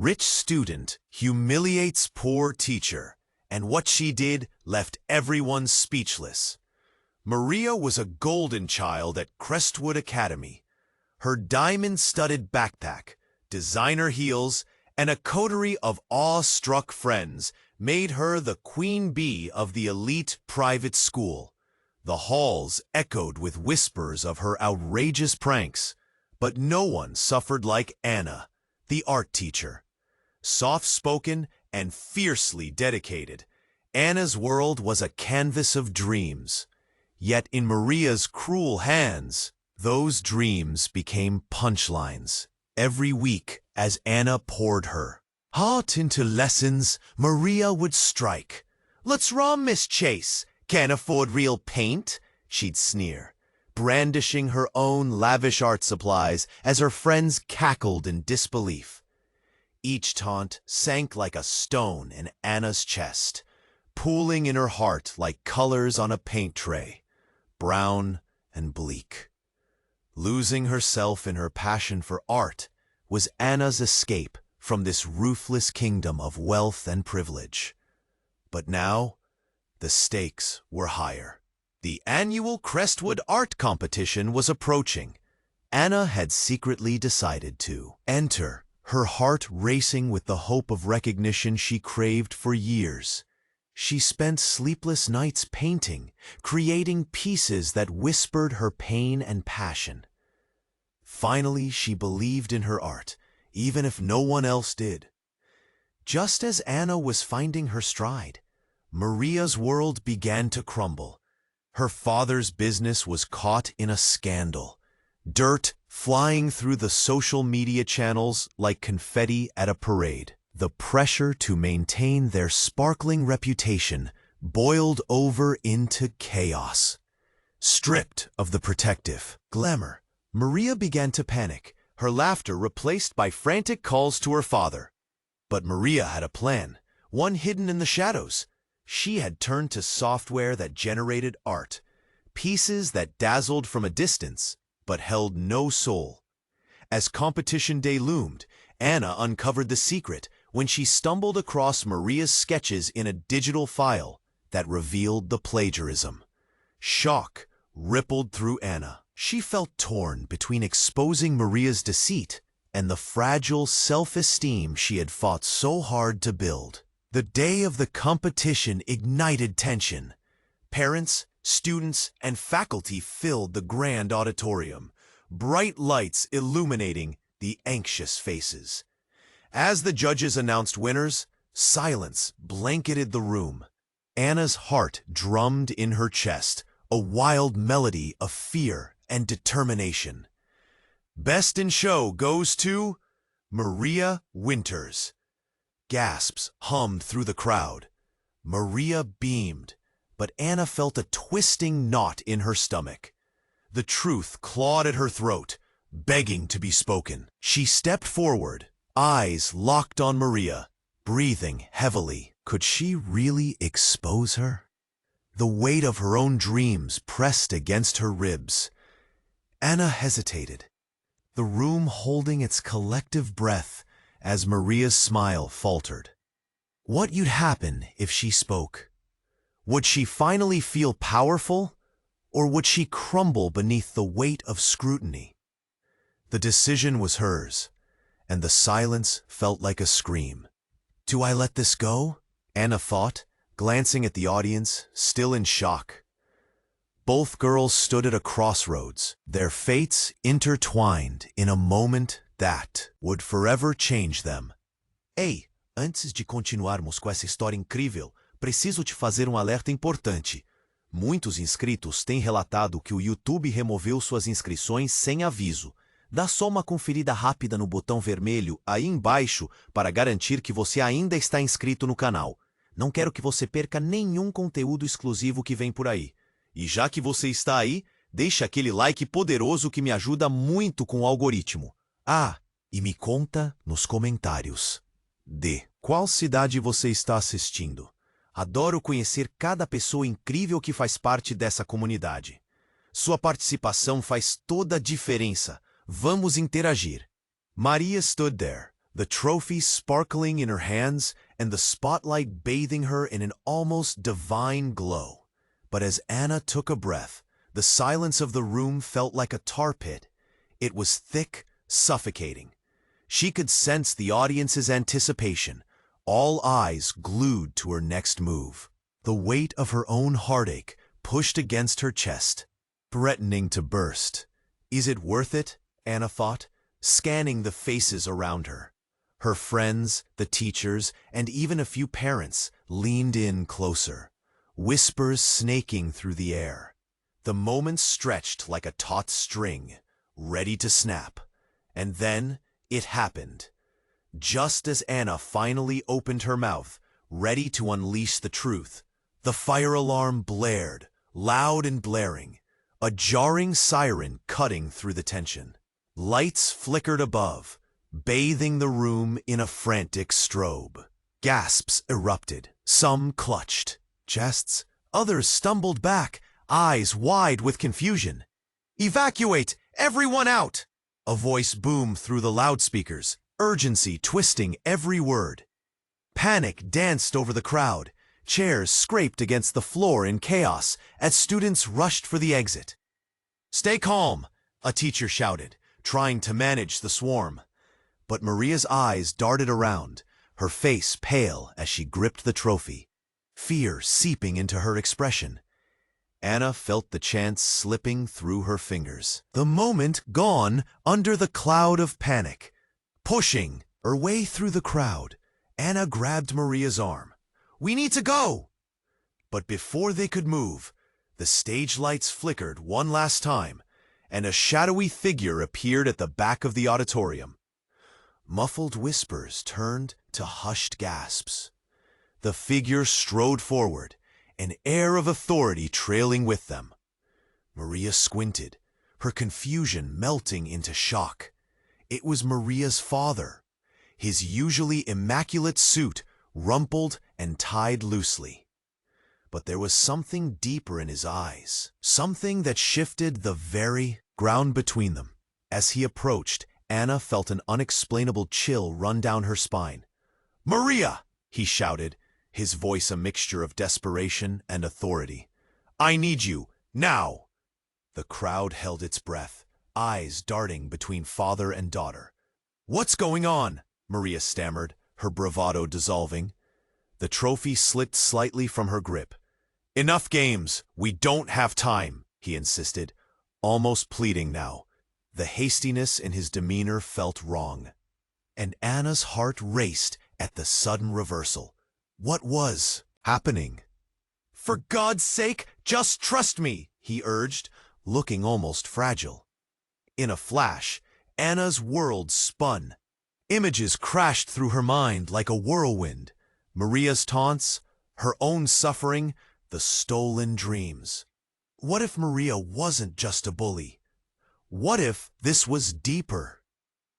Rich student humiliates poor teacher, and what she did left everyone speechless. Maria was a golden child at Crestwood Academy. Her diamond-studded backpack, designer heels, and a coterie of awe-struck friends made her the queen bee of the elite private school. The halls echoed with whispers of her outrageous pranks, but no one suffered like Anna, the art teacher. Soft-spoken and fiercely dedicated, Anna's world was a canvas of dreams. Yet in Maria's cruel hands, those dreams became punchlines. Every week, as Anna poured her heart into lessons, Maria would strike. "Let's raw, Miss Chase. Can't afford real paint," she'd sneer, brandishing her own lavish art supplies as her friends cackled in disbelief. Each taunt sank like a stone in Anna's chest, pooling in her heart like colors on a paint tray, brown and bleak. Losing herself in her passion for art was Anna's escape from this ruthless kingdom of wealth and privilege. But now, the stakes were higher. The annual Crestwood Art Competition was approaching. Anna had secretly decided to enter, her heart racing with the hope of recognition she craved for years. She spent sleepless nights painting, creating pieces that whispered her pain and passion. Finally, she believed in her art, even if no one else did. Just as Anna was finding her stride, Maria's world began to crumble. Her father's business was caught in a scandal, dirt flying through the social media channels like confetti at a parade. The pressure to maintain their sparkling reputation boiled over into chaos. Stripped of the protective glamour, Maria began to panic, her laughter replaced by frantic calls to her father. But Maria had a plan, one hidden in the shadows. She had turned to software that generated art, pieces that dazzled from a distance, but held no soul. As competition day loomed, Anna uncovered the secret when she stumbled across Maria's sketches in a digital file that revealed the plagiarism. Shock rippled through Anna. She felt torn between exposing Maria's deceit and the fragile self-esteem she had fought so hard to build. The day of the competition ignited tension. Parents, students, and faculty filled the grand auditorium, bright lights illuminating the anxious faces. As the judges announced winners, silence blanketed the room. Anna's heart drummed in her chest, a wild melody of fear and determination. Best in show goes to Maria Winters. Gasps hummed through the crowd. Maria beamed, but Anna felt a twisting knot in her stomach. The truth clawed at her throat, begging to be spoken. She stepped forward, eyes locked on Maria, breathing heavily. Could she really expose her? The weight of her own dreams pressed against her ribs. Anna hesitated, the room holding its collective breath as Maria's smile faltered. What would happen if she spoke? Would she finally feel powerful, or would she crumble beneath the weight of scrutiny? The decision was hers, and the silence felt like a scream. "Do I let this go?" Anna thought, glancing at the audience, still in shock. Both girls stood at a crossroads, their fates intertwined in a moment that would forever change them. Ei, antes de continuarmos com essa história incrível, preciso te fazer um alerta importante. Muitos inscritos têm relatado que o YouTube removeu suas inscrições sem aviso. Dá só uma conferida rápida no botão vermelho aí embaixo para garantir que você ainda está inscrito no canal. Não quero que você perca nenhum conteúdo exclusivo que vem por aí. E já que você está aí, deixa aquele like poderoso que me ajuda muito com o algoritmo. Ah, e me conta nos comentários. De qual cidade você está assistindo? Adoro conhecer cada pessoa incrível que faz parte dessa comunidade. Sua participação faz toda a diferença. Vamos interagir. Maria stood there, the trophy sparkling in her hands and the spotlight bathing her in an almost divine glow. But as Anna took a breath, the silence of the room felt like a tar pit. It was thick, suffocating. She could sense the audience's anticipation, all eyes glued to her next move. The weight of her own heartache pushed against her chest, threatening to burst. Is it worth it? Anna thought, scanning the faces around her. Her friends, the teachers, and even a few parents leaned in closer, whispers snaking through the air. The moment stretched like a taut string, ready to snap. And then it happened. Just as Anna finally opened her mouth, ready to unleash the truth, the fire alarm blared, loud and blaring, a jarring siren cutting through the tension. Lights flickered above, bathing the room in a frantic strobe. Gasps erupted. Some clutched chests, others stumbled back, eyes wide with confusion. "Evacuate! Everyone out!" A voice boomed through the loudspeakers, urgency twisting every word. Panic danced over the crowd. Chairs scraped against the floor in chaos as students rushed for the exit. "Stay calm," a teacher shouted, trying to manage the swarm. But Maria's eyes darted around, her face pale as she gripped the trophy, fear seeping into her expression. Anna felt the chance slipping through her fingers. The moment gone under the cloud of panic. Pushing her way through the crowd, Anna grabbed Maria's arm. "We need to go!" But before they could move, the stage lights flickered one last time, and a shadowy figure appeared at the back of the auditorium. Muffled whispers turned to hushed gasps. The figure strode forward, an air of authority trailing with them. Maria squinted, her confusion melting into shock. It was Maria's father, his usually immaculate suit rumpled and tied loosely. But there was something deeper in his eyes, something that shifted the very ground between them. As he approached, Anna felt an unexplainable chill run down her spine. "Maria!" he shouted, his voice a mixture of desperation and authority. "I need you, now!" The crowd held its breath, eyes darting between father and daughter. "What's going on?" Maria stammered, her bravado dissolving. The trophy slipped slightly from her grip. "Enough games, we don't have time," he insisted, almost pleading now. The hastiness in his demeanor felt wrong, and Anna's heart raced at the sudden reversal. What was happening? "For God's sake, just trust me," he urged, looking almost fragile. In a flash, Anna's world spun. Images crashed through her mind like a whirlwind. Maria's taunts, her own suffering, the stolen dreams. What if Maria wasn't just a bully? What if this was deeper?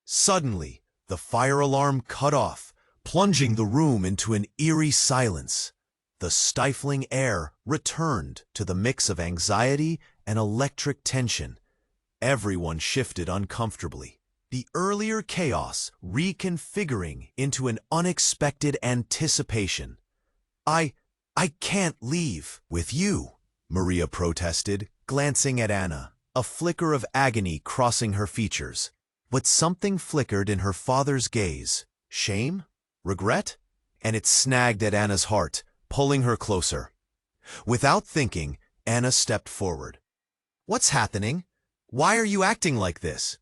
Suddenly, the fire alarm cut off, plunging the room into an eerie silence. The stifling air returned to the mix of anxiety and electric tension. Everyone shifted uncomfortably, the earlier chaos reconfiguring into an unexpected anticipation. I can't leave with you," Maria protested, glancing at Anna, a flicker of agony crossing her features. But something flickered in her father's gaze. Shame? Regret? And it snagged at Anna's heart, pulling her closer. Without thinking, Anna stepped forward. "What's happening? Why are you acting like this?"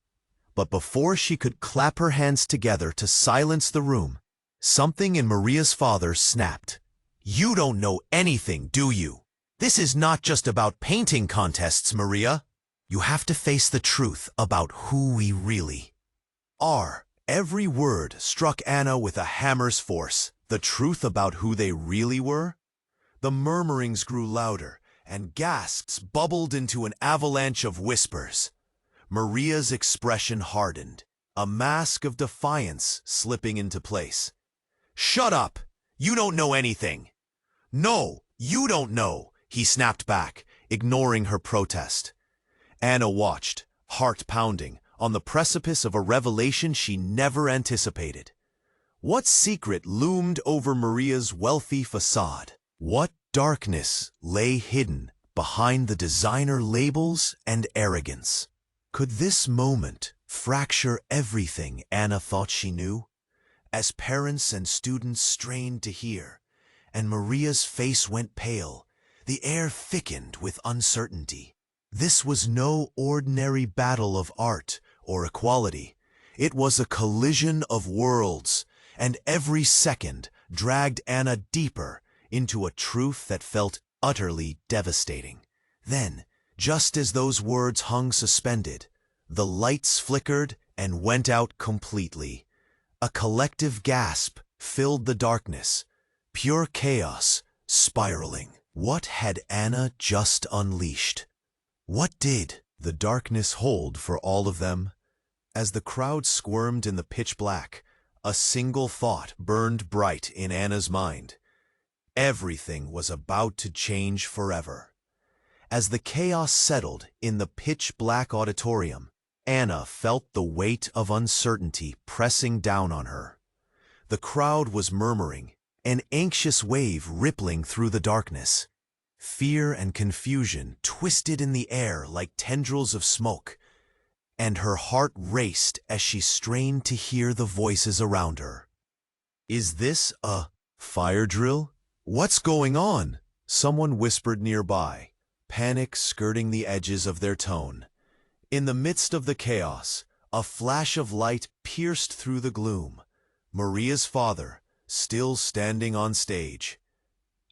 But before she could clap her hands together to silence the room, something in Maria's father snapped. "You don't know anything, do you? This is not just about painting contests, Maria. You have to face the truth about who we really are." Every word struck Anna with a hammer's force. The truth about who they really were? The murmurings grew louder, and gasps bubbled into an avalanche of whispers. Maria's expression hardened, a mask of defiance slipping into place. "Shut up! You don't know anything!" "No, you don't know!" he snapped back, ignoring her protest. Anna watched, heart pounding, on the precipice of a revelation she never anticipated. What secret loomed over Maria's wealthy facade? What darkness lay hidden behind the designer labels and arrogance? Could this moment fracture everything Anna thought she knew? As parents and students strained to hear, and Maria's face went pale, the air thickened with uncertainty. This was no ordinary battle of art or equality. It was a collision of worlds, and every second dragged Anna deeper into a truth that felt utterly devastating. Then, just as those words hung suspended, the lights flickered and went out completely. A collective gasp filled the darkness, pure chaos spiraling. What had Anna just unleashed? What did the darkness hold for all of them? As the crowd squirmed in the pitch black, a single thought burned bright in Anna's mind. Everything was about to change forever. As the chaos settled in the pitch-black auditorium, Anna felt the weight of uncertainty pressing down on her. The crowd was murmuring, an anxious wave rippling through the darkness. Fear and confusion twisted in the air like tendrils of smoke, and her heart raced as she strained to hear the voices around her. "Is this a fire drill? What's going on?" Someone whispered nearby, panic skirting the edges of their tone. In the midst of the chaos, a flash of light pierced through the gloom. Maria's father, still standing on stage.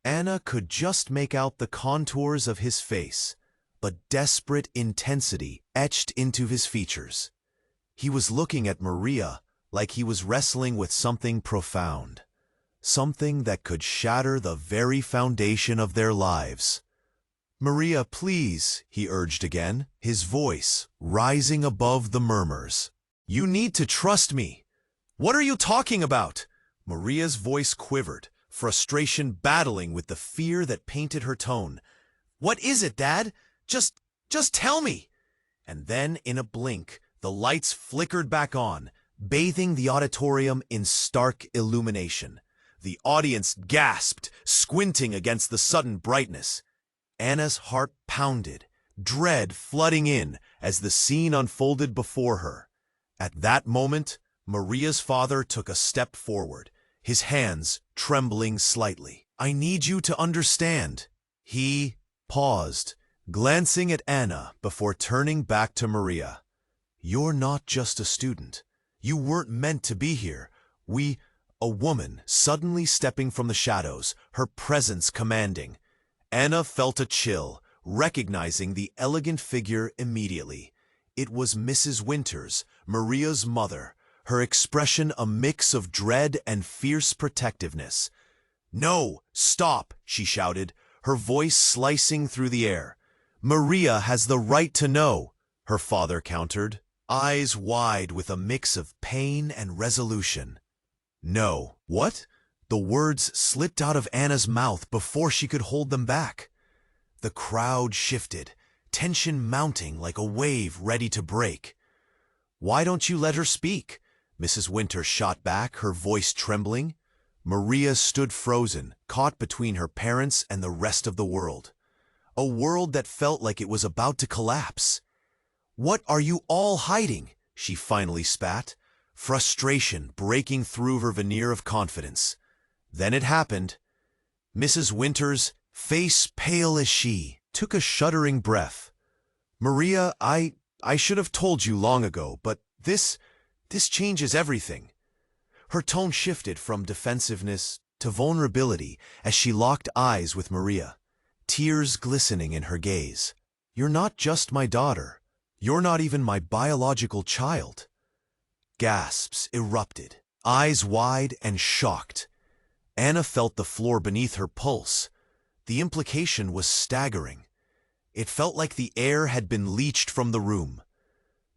Anna could just make out the contours of his face, but desperate intensity etched into his features. He was looking at Maria like he was wrestling with something profound, something that could shatter the very foundation of their lives. "Maria, please," he urged again, his voice rising above the murmurs. "You need to trust me." "What are you talking about?" Maria's voice quivered, frustration battling with the fear that painted her tone. "What is it, Dad? Just tell me." And then, in a blink, the lights flickered back on, bathing the auditorium in stark illumination. The audience gasped, squinting against the sudden brightness. Anna's heart pounded, dread flooding in as the scene unfolded before her. At that moment, Maria's father took a step forward, his hands trembling slightly. "I need you to understand." He paused, glancing at Anna before turning back to Maria. "You're not just a student. You weren't meant to be here. A woman suddenly stepping from the shadows, her presence commanding. Anna felt a chill, recognizing the elegant figure immediately. It was Mrs. Winters, Maria's mother, her expression a mix of dread and fierce protectiveness. "No, stop," she shouted, her voice slicing through the air. "Maria has the right to know," her father countered, eyes wide with a mix of pain and resolution. "No, what?" The words slipped out of Anna's mouth before she could hold them back. The crowd shifted, tension mounting like a wave ready to break. "Why don't you let her speak?" Mrs. Winter shot back, her voice trembling. Maria stood frozen, caught between her parents and the rest of the world. A world that felt like it was about to collapse. "What are you all hiding?" she finally spat, frustration breaking through her veneer of confidence. Then it happened. Mrs. Winters, face pale as she, took a shuddering breath. "Maria, I should have told you long ago, but this changes everything." Her tone shifted from defensiveness to vulnerability as she locked eyes with Maria, tears glistening in her gaze. "You're not just my daughter. You're not even my biological child." Gasps erupted, eyes wide and shocked. Anna felt the floor beneath her pulse. The implication was staggering. It felt like the air had been leached from the room.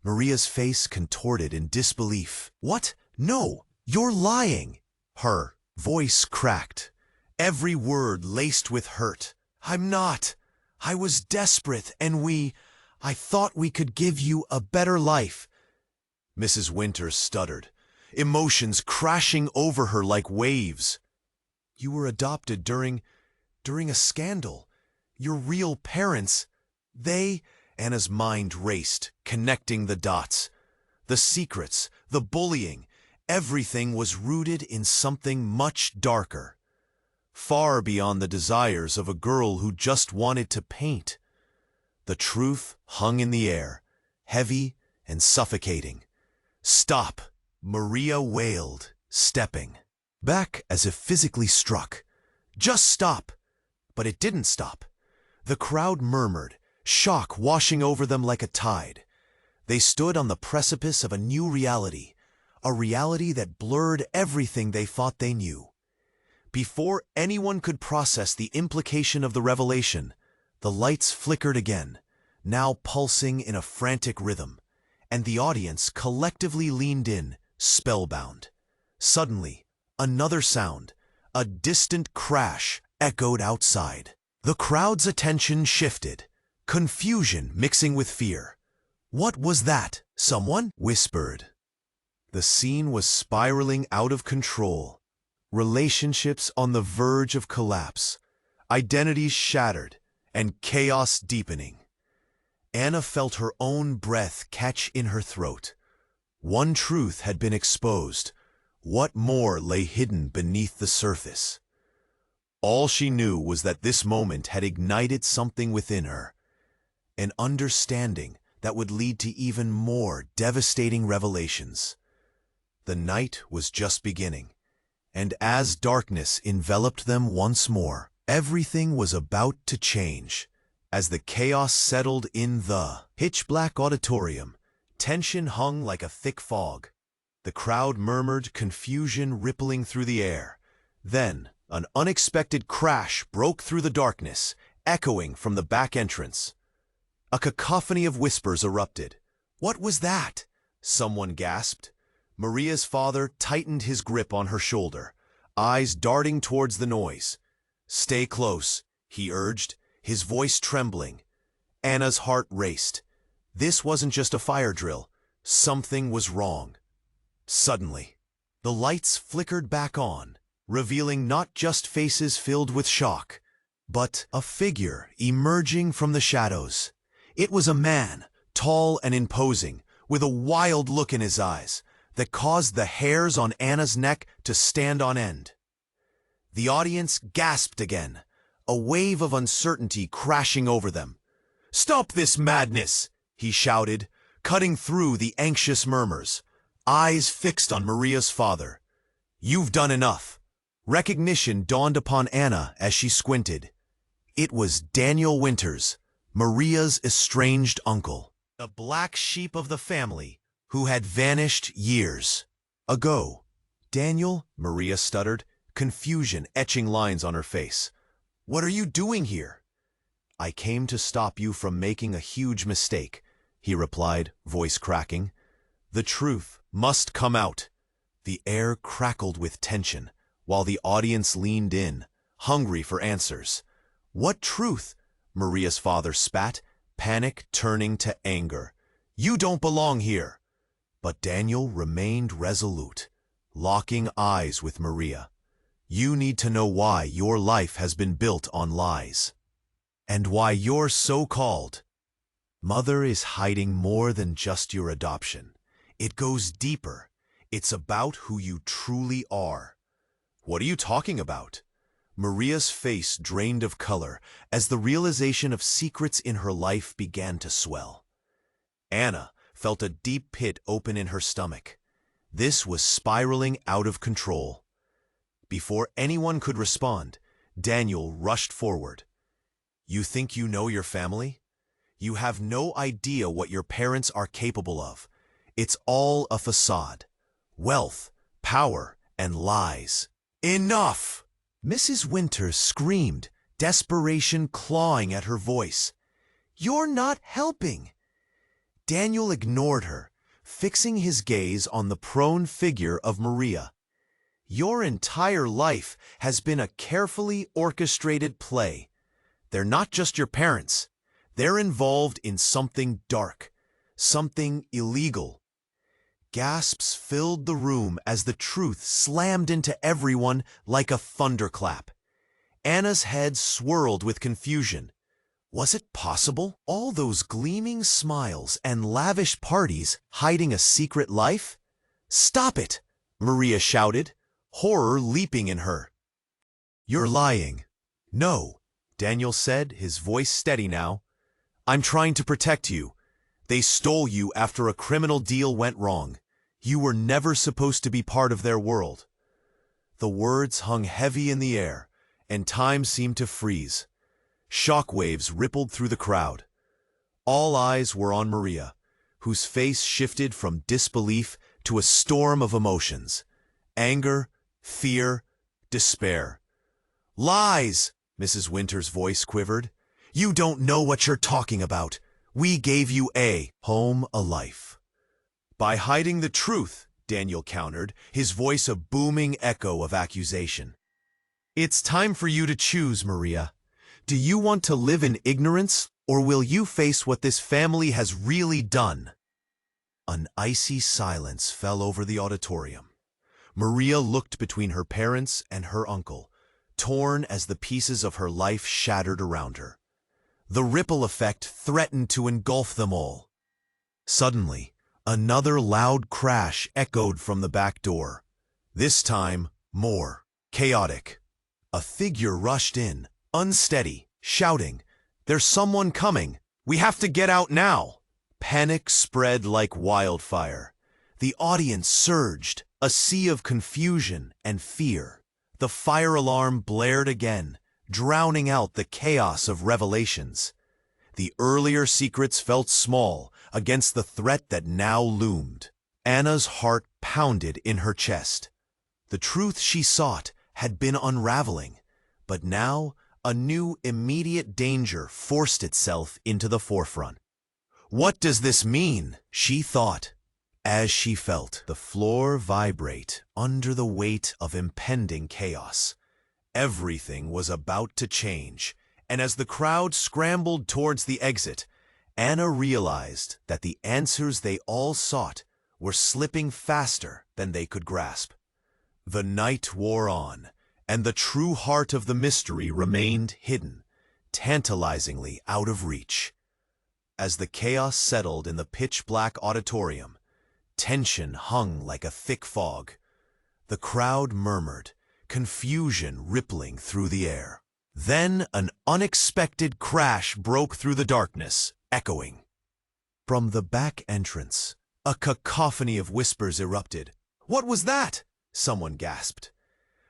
Maria's face contorted in disbelief. "What? No, you're lying!" Her voice cracked, every word laced with hurt. "I'm not. I was desperate, and I thought we could give you a better life." Mrs. Winters stuttered. emotions crashing over her like waves. You were adopted during a scandal. Your real parents, Anna's mind raced, connecting the dots. The secrets, the bullying, everything was rooted in something much darker, far beyond the desires of a girl who just wanted to paint. The truth hung in the air, heavy and suffocating. "Stop!" Maria wailed, stepping back as if physically struck. "Just stop!" But it didn't stop. The crowd murmured, shock washing over them like a tide. They stood on the precipice of a new reality, a reality that blurred everything they thought they knew. Before anyone could process the implication of the revelation, the lights flickered again, now pulsing in a frantic rhythm, and the audience collectively leaned in, spellbound. Suddenly, another sound, a distant crash, echoed outside. The crowd's attention shifted, confusion mixing with fear. "What was that?" someone whispered. The scene was spiraling out of control. Relationships on the verge of collapse, identities shattered, and chaos deepening. Anna felt her own breath catch in her throat. One truth had been exposed. What more lay hidden beneath the surface? All she knew was that this moment had ignited something within her, an understanding that would lead to even more devastating revelations. The night was just beginning, and as darkness enveloped them once more, everything was about to change. As the chaos settled in the pitch-black auditorium, tension hung like a thick fog. The crowd murmured, confusion rippling through the air. Then, an unexpected crash broke through the darkness, echoing from the back entrance. A cacophony of whispers erupted. "What was that?" someone gasped. Maria's father tightened his grip on her shoulder, eyes darting towards the noise. "Stay close," he urged, his voice trembling. Anna's heart raced. This wasn't just a fire drill. Something was wrong. Suddenly, the lights flickered back on, revealing not just faces filled with shock, but a figure emerging from the shadows. It was a man, tall and imposing, with a wild look in his eyes that caused the hairs on Anna's neck to stand on end. The audience gasped again, a wave of uncertainty crashing over them. "Stop this madness!" he shouted, cutting through the anxious murmurs, eyes fixed on Maria's father. "You've done enough." Recognition dawned upon Anna as she squinted. It was Daniel Winters, Maria's estranged uncle, the black sheep of the family, who had vanished years ago. "Daniel," Maria stuttered, confusion etching lines on her face. "What are you doing here?" "I came to stop you from making a huge mistake," he replied, voice cracking. "The truth must come out." The air crackled with tension, while the audience leaned in, hungry for answers. "What truth?" Maria's father spat, panic turning to anger. "You don't belong here." But Daniel remained resolute, locking eyes with Maria. "You need to know why your life has been built on lies, and why your so-called mother is hiding more than just your adoption. It goes deeper. It's about who you truly are." "What are you talking about?" Maria's face drained of color as the realization of secrets in her life began to swell. Anna felt a deep pit open in her stomach. This was spiraling out of control. Before anyone could respond, Daniel rushed forward. "You think you know your family? You have no idea what your parents are capable of. It's all a facade. Wealth, power, and lies." "Enough!" Mrs. Winters screamed, desperation clawing at her voice. "You're not helping." Daniel ignored her, fixing his gaze on the prone figure of Maria. "Your entire life has been a carefully orchestrated play. They're not just your parents. They're involved in something dark, something illegal. Gasps filled the room as the truth slammed into everyone like a thunderclap. Anna's head swirled with confusion. Was it possible? All those gleaming smiles and lavish parties hiding a secret life? "Stop it!" Maria shouted, horror leaping in her. "You're lying." "No," Daniel said, his voice steady now. "I'm trying to protect you. They stole you after a criminal deal went wrong. You were never supposed to be part of their world." The words hung heavy in the air, and time seemed to freeze. Shockwaves rippled through the crowd. All eyes were on Maria, whose face shifted from disbelief to a storm of emotions: anger, fear, despair. "Lies!" Mrs. Winter's voice quivered. "You don't know what you're talking about. We gave you a home, a life." "By hiding the truth," Daniel countered, his voice a booming echo of accusation. "It's time for you to choose, Maria. Do you want to live in ignorance, or will you face what this family has really done?" An icy silence fell over the auditorium. Maria looked between her parents and her uncle, torn as the pieces of her life shattered around her. The ripple effect threatened to engulf them all. Suddenly, another loud crash echoed from the back door. This time, more chaotic. A figure rushed in, unsteady, shouting, "There's someone coming! We have to get out now!" Panic spread like wildfire. The audience surged, a sea of confusion and fear. The fire alarm blared again, drowning out the chaos of revelations. The earlier secrets felt small against the threat that now loomed. Anna's heart pounded in her chest. The truth she sought had been unraveling, but now a new immediate danger forced itself into the forefront. "What does this mean?" she thought, as she felt the floor vibrate under the weight of impending chaos. Everything was about to change, and as the crowd scrambled towards the exit, Anna realized that the answers they all sought were slipping faster than they could grasp. The night wore on, and the true heart of the mystery remained hidden, tantalizingly out of reach. As the chaos settled in the pitch-black auditorium, tension hung like a thick fog. The crowd murmured, confusion rippling through the air. Then an unexpected crash broke through the darkness, echoing. From the back entrance, a cacophony of whispers erupted. "What was that?" someone gasped.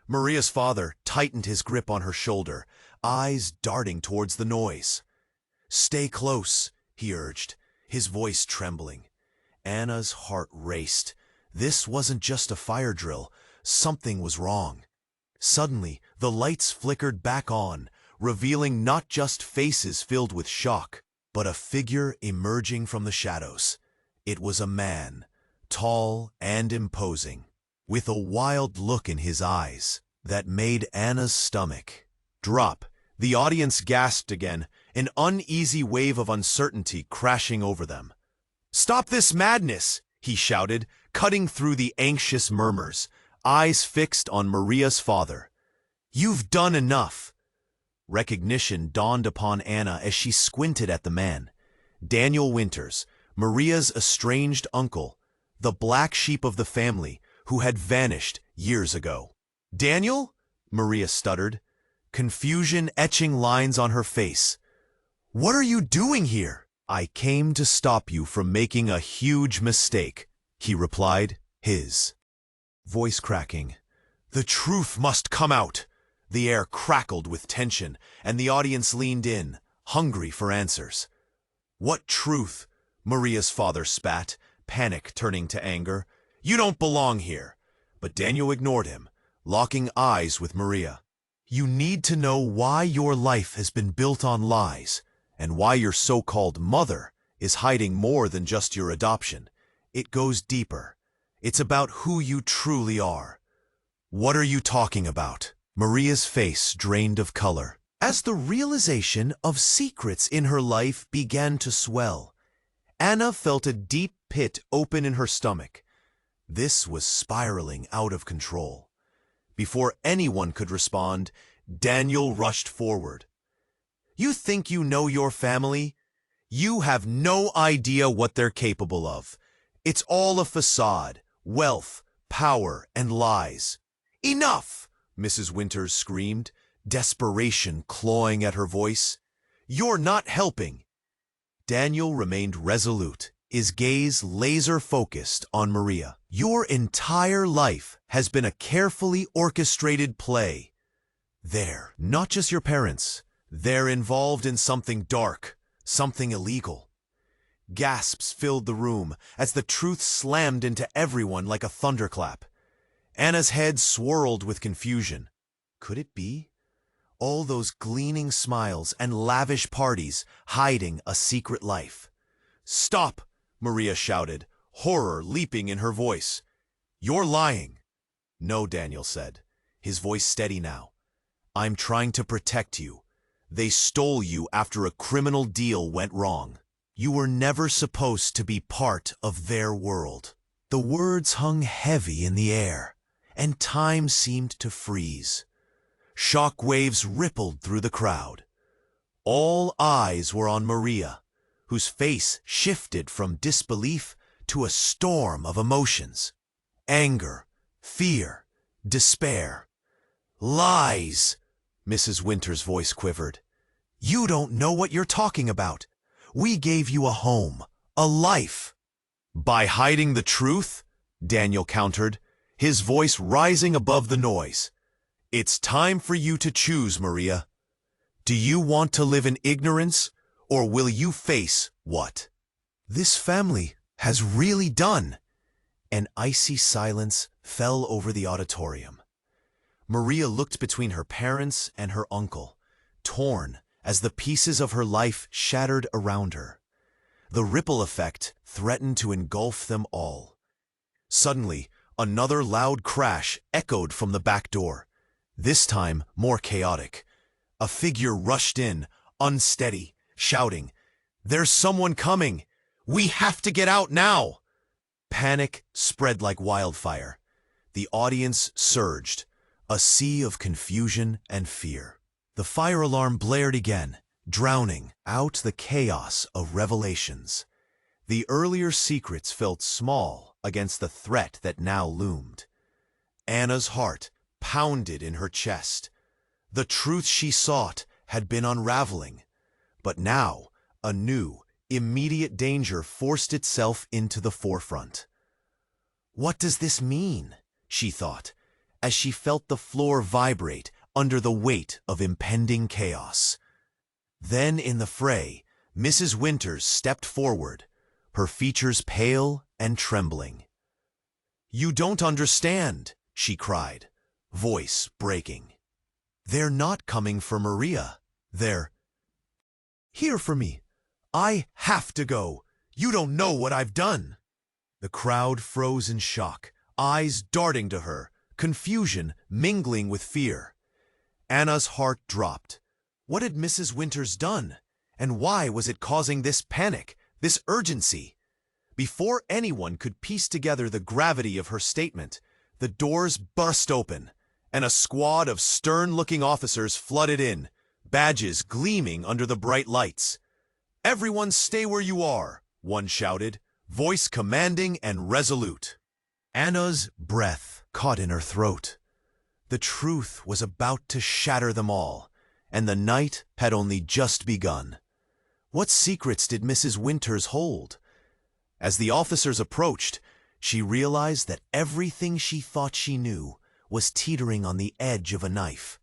Maria's father tightened his grip on her shoulder, eyes darting towards the noise. "Stay close," he urged, his voice trembling. Anna's heart raced. This wasn't just a fire drill. Something was wrong. Suddenly, the lights flickered back on, revealing not just faces filled with shock, but a figure emerging from the shadows. It was a man, tall and imposing, with a wild look in his eyes that made Anna's stomach drop. The audience gasped again, an uneasy wave of uncertainty crashing over them. "Stop this madness!" he shouted, cutting through the anxious murmurs, eyes fixed on Maria's father. "You've done enough." Recognition dawned upon Anna as she squinted at the man. Daniel Winters, Maria's estranged uncle, the black sheep of the family, who had vanished years ago. "Daniel?" Maria stuttered, confusion etching lines on her face. "What are you doing here?" "I came to stop you from making a huge mistake," he replied, his voice cracking. "The truth must come out." The air crackled with tension, and the audience leaned in, hungry for answers. "What truth?" Maria's father spat, panic turning to anger. "You don't belong here." But Daniel ignored him, locking eyes with Maria. "You need to know why your life has been built on lies, and why your so-called mother is hiding more than just your adoption. It goes deeper. It's about who you truly are." "What are you talking about?" Maria's face drained of color, as the realization of secrets in her life began to swell. Anna felt a deep pit open in her stomach. This was spiraling out of control. Before anyone could respond, Daniel rushed forward. "You think you know your family? You have no idea what they're capable of. It's all a facade, wealth, power, and lies." "Enough!" Mrs. Winters screamed, desperation clawing at her voice. "You're not helping." Daniel remained resolute, his gaze laser-focused on Maria. "Your entire life has been a carefully orchestrated play. They're not just your parents. They're involved in something dark, something illegal." Gasps filled the room as the truth slammed into everyone like a thunderclap. Anna's head swirled with confusion. Could it be? All those gleaming smiles and lavish parties hiding a secret life. "Stop!" Maria shouted, horror leaping in her voice. "You're lying." "No," Daniel said, his voice steady now. "I'm trying to protect you. They stole you after a criminal deal went wrong. You were never supposed to be part of their world." The words hung heavy in the air, and time seemed to freeze. Shock waves rippled through the crowd. All eyes were on Maria, whose face shifted from disbelief to a storm of emotions. Anger, fear, despair. "Lies!" Mrs. Winters' voice quivered. "You don't know what you're talking about. We gave you a home, a life." "By hiding the truth?" Daniel countered, his voice rising above the noise. "It's time for you to choose, Maria. Do you want to live in ignorance, or will you face what this family has really done?" An icy silence fell over the auditorium. Maria looked between her parents and her uncle, torn as the pieces of her life shattered around her. The ripple effect threatened to engulf them all. Suddenly, another loud crash echoed from the back door, this time more chaotic. A figure rushed in, unsteady, shouting, "There's someone coming! We have to get out now!" Panic spread like wildfire. The audience surged, a sea of confusion and fear. The fire alarm blared again, drowning out the chaos of revelations. The earlier secrets felt small against the threat that now loomed. Anna's heart pounded in her chest. The truth she sought had been unraveling, but now a new, immediate danger forced itself into the forefront. "What does this mean?" she thought, as she felt the floor vibrate under the weight of impending chaos. Then in the fray, Mrs. Winters stepped forward, her features pale and trembling. "You don't understand," she cried, voice breaking. "They're not coming for Maria. They're here for me. I have to go. You don't know what I've done." The crowd froze in shock, eyes darting to her, confusion mingling with fear. Anna's heart dropped. What had Mrs. Winters done? And why was it causing this panic, this urgency? Before anyone could piece together the gravity of her statement, the doors burst open, and a squad of stern-looking officers flooded in, badges gleaming under the bright lights. "Everyone stay where you are," one shouted, voice commanding and resolute. Anna's breath caught in her throat. The truth was about to shatter them all, and the night had only just begun. What secrets did Mrs. Winters hold? As the officers approached, she realized that everything she thought she knew was teetering on the edge of a knife.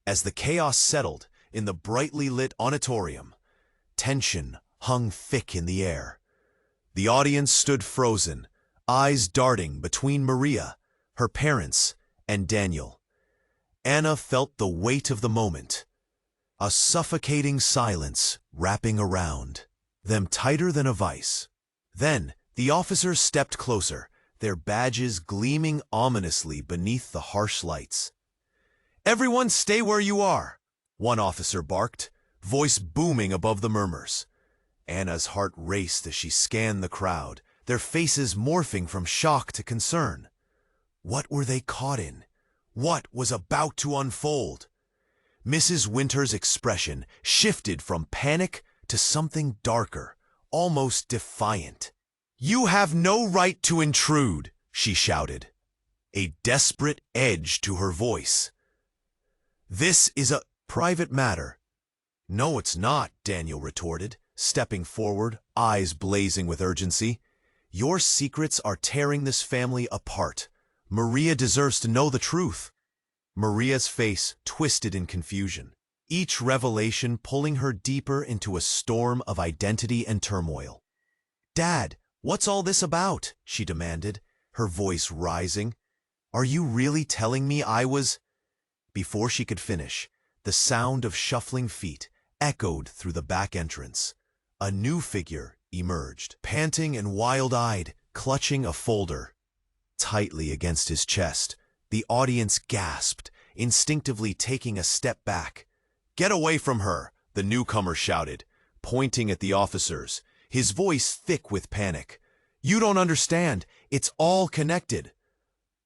As the chaos settled in the brightly lit auditorium, tension hung thick in the air. The audience stood frozen, eyes darting between Maria, her parents, and Daniel. Anna felt the weight of the moment, a suffocating silence wrapping around them tighter than a vice. Then the officers stepped closer, their badges gleaming ominously beneath the harsh lights. "Everyone stay where you are," one officer barked, voice booming above the murmurs. Anna's heart raced as she scanned the crowd, their faces morphing from shock to concern. What were they caught in? What was about to unfold? Mrs. Winter's expression shifted from panic to something darker, almost defiant. "You have no right to intrude," she shouted, a desperate edge to her voice. "This is a private matter." "No, it's not," Daniel retorted, stepping forward, eyes blazing with urgency. "Your secrets are tearing this family apart. Maria deserves to know the truth." Maria's face twisted in confusion, each revelation pulling her deeper into a storm of identity and turmoil. "Dad, what's all this about?" she demanded, her voice rising. "Are you really telling me I was—" Before she could finish, the sound of shuffling feet echoed through the back entrance. A new figure emerged, panting and wild-eyed, clutching a folder tightly against his chest. The audience gasped, instinctively taking a step back. "Get away from her!" the newcomer shouted, pointing at the officers, his voice thick with panic. "You don't understand. It's all connected."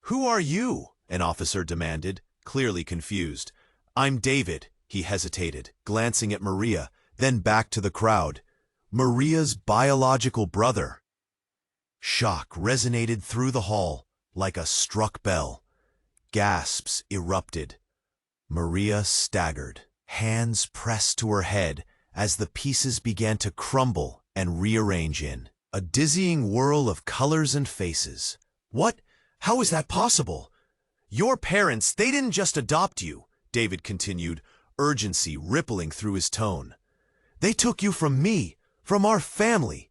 "Who are you?" an officer demanded, clearly confused. "I'm David," he hesitated, glancing at Maria, then back to the crowd. "Maria's biological brother." Shock resonated through the hall like a struck bell. Gasps erupted. Maria staggered, hands pressed to her head as the pieces began to crumble and rearrange in a dizzying whirl of colors and faces. "What? How is that possible? Your parents, they didn't just adopt you," David continued, urgency rippling through his tone. "They took you from me, from our family.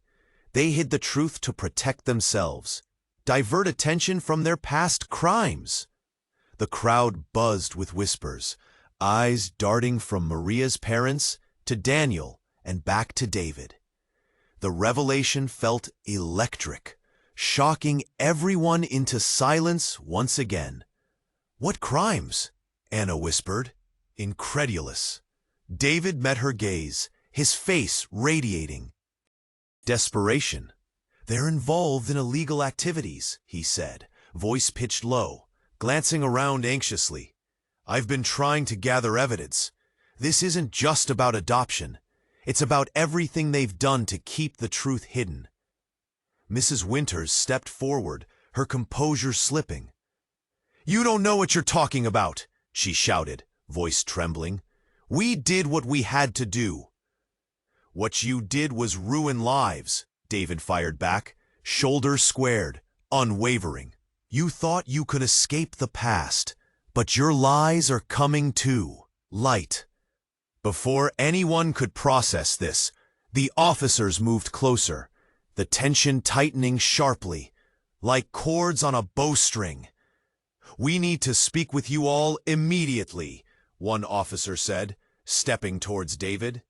They hid the truth to protect themselves, divert attention from their past crimes." The crowd buzzed with whispers, eyes darting from Maria's parents to Daniel and back to David. The revelation felt electric, shocking everyone into silence once again. "What crimes?" Anna whispered, incredulous. David met her gaze, his face radiating desperation. "They're involved in illegal activities," he said, voice pitched low, glancing around anxiously. "I've been trying to gather evidence. This isn't just about adoption. It's about everything they've done to keep the truth hidden." Mrs. Winters stepped forward, her composure slipping. "You don't know what you're talking about," she shouted, voice trembling. "We did what we had to do." "What you did was ruin lives," David fired back, shoulders squared, unwavering. "You thought you could escape the past, but your lies are coming to light." Before anyone could process this, the officers moved closer, the tension tightening sharply, like cords on a bowstring. "We need to speak with you all immediately," one officer said, stepping towards David.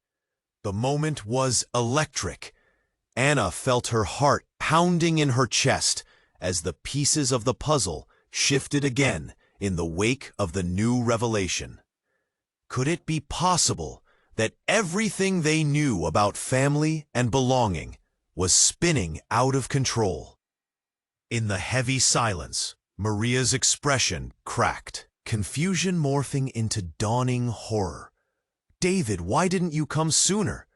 The moment was electric. Anna felt her heart pounding in her chest as the pieces of the puzzle shifted again in the wake of the new revelation. Could it be possible that everything they knew about family and belonging was spinning out of control? In the heavy silence, Maria's expression cracked, confusion morphing into dawning horror. "David, why didn't you come sooner?"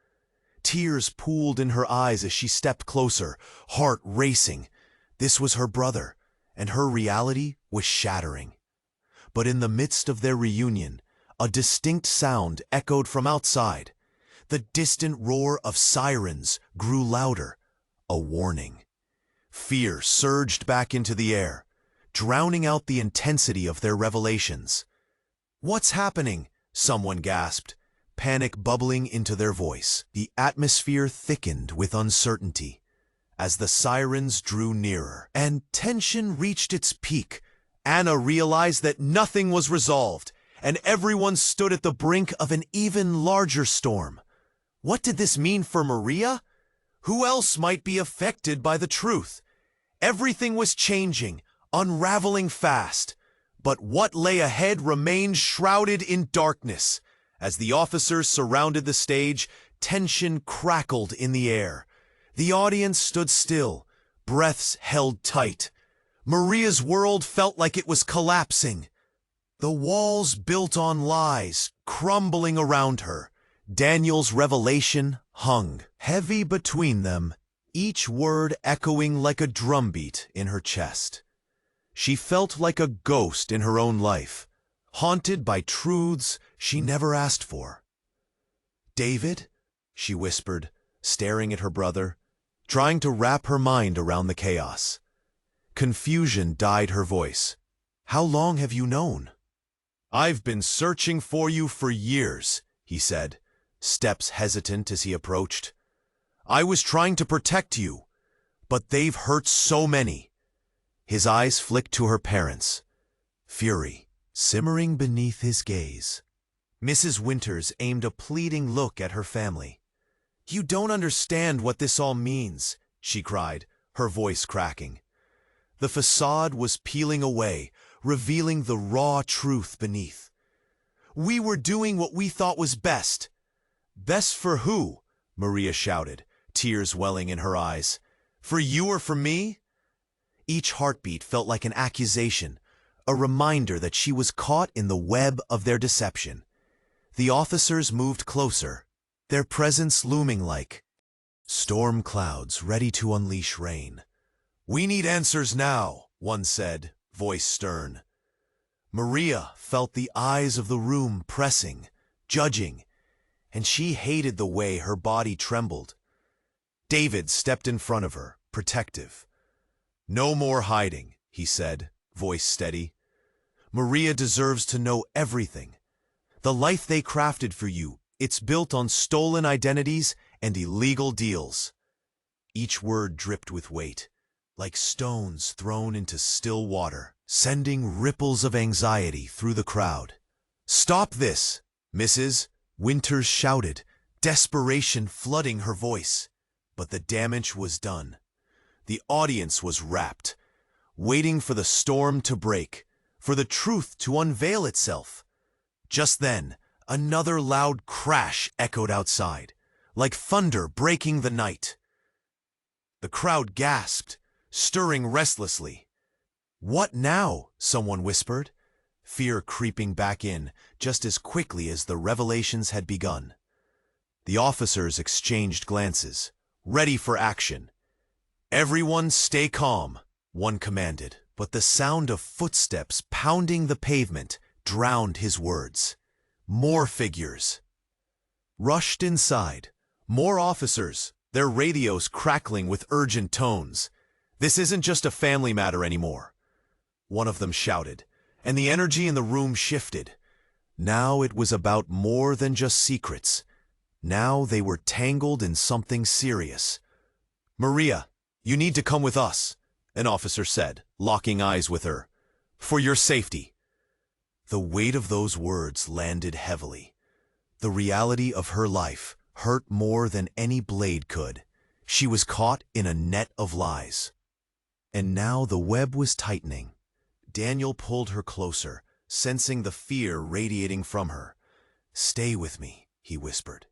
Tears pooled in her eyes as she stepped closer, heart racing. This was her brother, and her reality was shattering. But in the midst of their reunion, a distinct sound echoed from outside. The distant roar of sirens grew louder, a warning. Fear surged back into the air, drowning out the intensity of their revelations. "What's happening?" someone gasped, panic bubbling into their voice. The atmosphere thickened with uncertainty as the sirens drew nearer, and tension reached its peak. Anna realized that nothing was resolved, and everyone stood at the brink of an even larger storm. What did this mean for Maria? Who else might be affected by the truth? Everything was changing, unraveling fast, but what lay ahead remained shrouded in darkness. As the officers surrounded the stage, tension crackled in the air. The audience stood still, breaths held tight. Maria's world felt like it was collapsing. The walls built on lies, crumbling around her. Daniel's revelation hung, heavy between them, each word echoing like a drumbeat in her chest. She felt like a ghost in her own life, haunted by truths she never asked for. "David?" she whispered, staring at her brother, trying to wrap her mind around the chaos. Confusion dyed her voice. "How long have you known?" "I've been searching for you for years," he said, steps hesitant as he approached. "I was trying to protect you, but they've hurt so many." His eyes flicked to her parents, fury simmering beneath his gaze. Mrs. Winters aimed a pleading look at her family. "You don't understand what this all means," she cried, her voice cracking. The facade was peeling away, revealing the raw truth beneath. "We were doing what we thought was best." "Best for who?" Maria shouted, tears welling in her eyes. "For you or for me?" Each heartbeat felt like an accusation, a reminder that she was caught in the web of their deception. The officers moved closer, their presence looming like storm clouds ready to unleash rain. "We need answers now," one said, voice stern. Maria felt the eyes of the room pressing, judging, and she hated the way her body trembled. David stepped in front of her, protective. "No more hiding," he said, voice steady. "Maria deserves to know everything. The life they crafted for you, it's built on stolen identities and illegal deals." Each word dripped with weight, like stones thrown into still water, sending ripples of anxiety through the crowd. "Stop this, Mrs." Winters shouted, desperation flooding her voice. But the damage was done. The audience was rapt, waiting for the storm to break, for the truth to unveil itself. Just then, another loud crash echoed outside, like thunder breaking the night. The crowd gasped, stirring restlessly. "What now?" someone whispered, fear creeping back in just as quickly as the revelations had begun. The officers exchanged glances, ready for action. "Everyone stay calm," one commanded, but the sound of footsteps pounding the pavement drowned his words. More figures rushed inside, more officers, their radios crackling with urgent tones. "This isn't just a family matter anymore," one of them shouted, and the energy in the room shifted. Now it was about more than just secrets. Now they were tangled in something serious. "Maria, you need to come with us," an officer said, locking eyes with her. "For your safety." The weight of those words landed heavily. The reality of her life hurt more than any blade could. She was caught in a net of lies. And now the web was tightening. Daniel pulled her closer, sensing the fear radiating from her. "Stay with me," he whispered.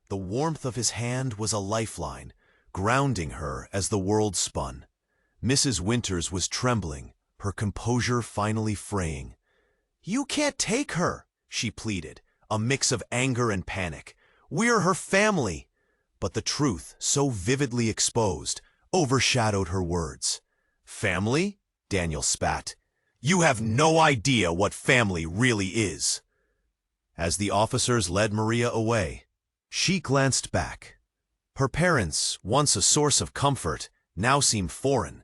The warmth of his hand was a lifeline, grounding her as the world spun. Mrs. Winters was trembling, her composure finally fraying. "You can't take her," she pleaded, a mix of anger and panic. "We're her family." But the truth, so vividly exposed, overshadowed her words. "Family?" Daniel spat. "You have no idea what family really is." As the officers led Maria away, she glanced back. Her parents, once a source of comfort, now seemed foreign.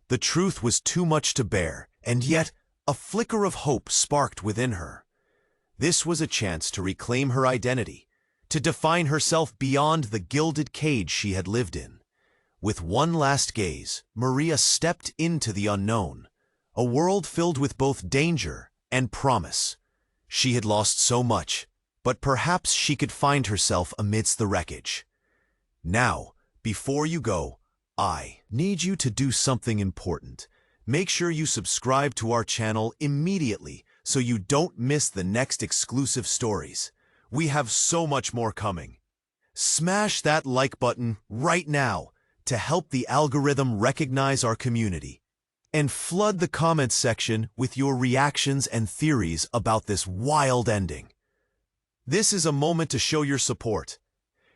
The truth was too much to bear, and yet a flicker of hope sparked within her. This was a chance to reclaim her identity, to define herself beyond the gilded cage she had lived in. With one last gaze, Maria stepped into the unknown, a world filled with both danger and promise. She had lost so much, but perhaps she could find herself amidst the wreckage. Now, before you go, I need you to do something important. Make sure you subscribe to our channel immediately so you don't miss the next exclusive stories. We have so much more coming. Smash that like button right now. to help the algorithm recognize our community. And flood the comments section with your reactions and theories about this wild ending. This is a moment to show your support.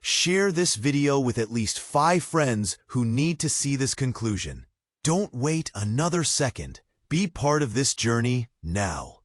Share this video with at least 5 friends who need to see this conclusion. Don't wait another second. Be part of this journey now.